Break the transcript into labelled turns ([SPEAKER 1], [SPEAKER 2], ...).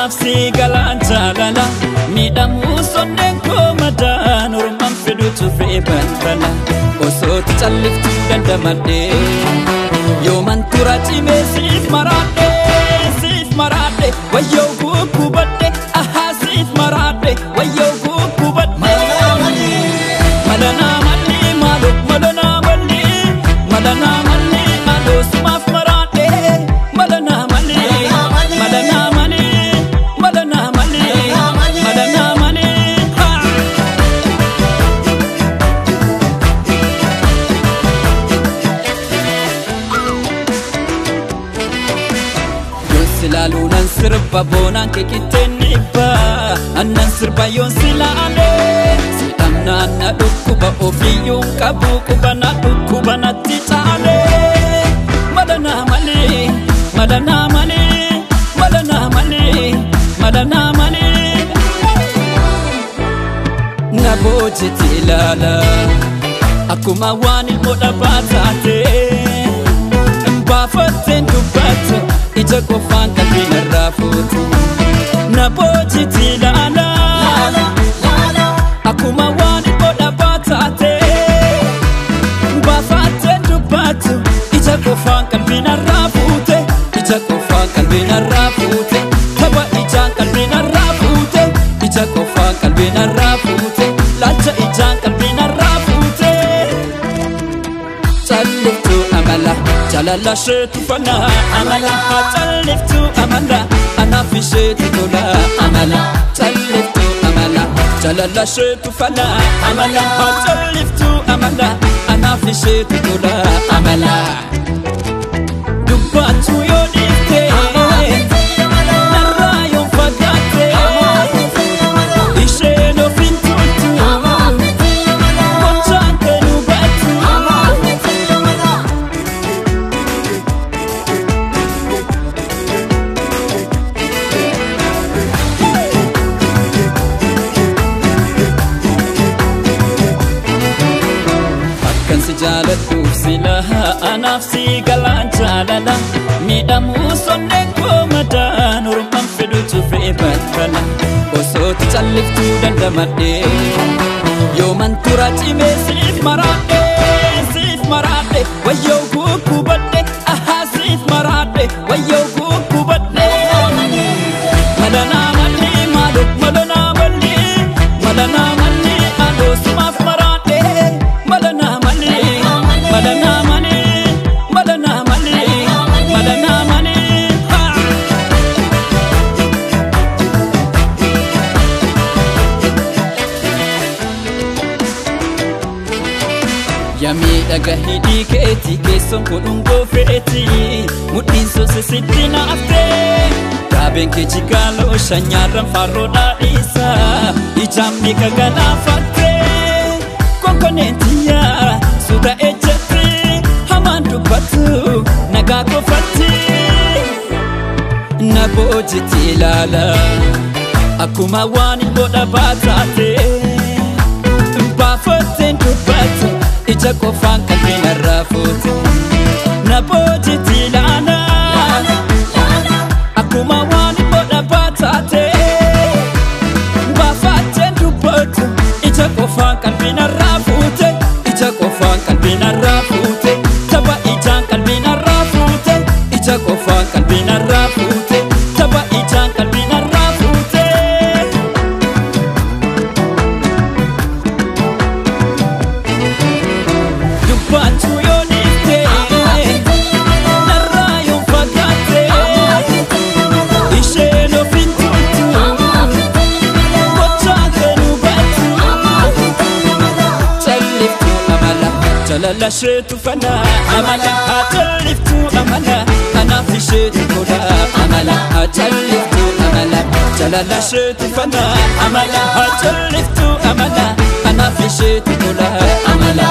[SPEAKER 1] nafsi galan jalala midamu sonnen ko madan urman fedu tu feban bala osot calliftu dandamadde yo man turati mesif marade wayo kubadde aha sif marade wayo kubadde madana mali madana mali malo smaf marade madana mali silalu nan sirba bonan ke kiteniba annan sirba yon silale sitamna na dukuba ofiyun kabu kubana dukuba na titale madana mali naboje tilala akuma wani moda batate mbafaten dubato ija ko fanka bina rafuti naboje tilala akuma wani moda batate mbafaten dubato ija ko fanka bina rafute ija ko fanka bina rafute taba ija kalbina rafute ija ko fanka bina rafute lacha ija kalbina rafute calliftu amala jalala shetu fana amala calliftu amala ana fi shetu dola amala calliftu amala jalala shetu fana amala calliftu amala ana fi shetu dola amala dubatu yodite jalatu silaha anafsi galan jalala midamu sonnen ko madan urman fedu tu feban bala osot calliftu dandamadde yo man turati mesif marade wayo kubadde aha sif marade wayo kubadde madana mali ado smaf marade madana mali yami daga hidi keti keson kodungo feti mudin so sitina afte kaben ke jikalo shanyaran faroda isa ijamni kagana fatte konkonentia suda ejeti hamandu batu naga ko fatti naboje tilala akuma wani boda batate bafaten du batu ija ko fanka bina rafuti naboje tilala akuma wani boda batate bafaten du batu ija ko fanka bina rafute ija ko fanka bina rafute taba ija kalbina rafute ija ko fanka bina rafute taba ija kalbina rafute dubatu yonite narayo fagate isheno fintutu jalala shetu fana amala calliftu amala ana fi shetu dola amala calliftu amala jalala shetu fana amala calliftu amala ana fi shetu dola amala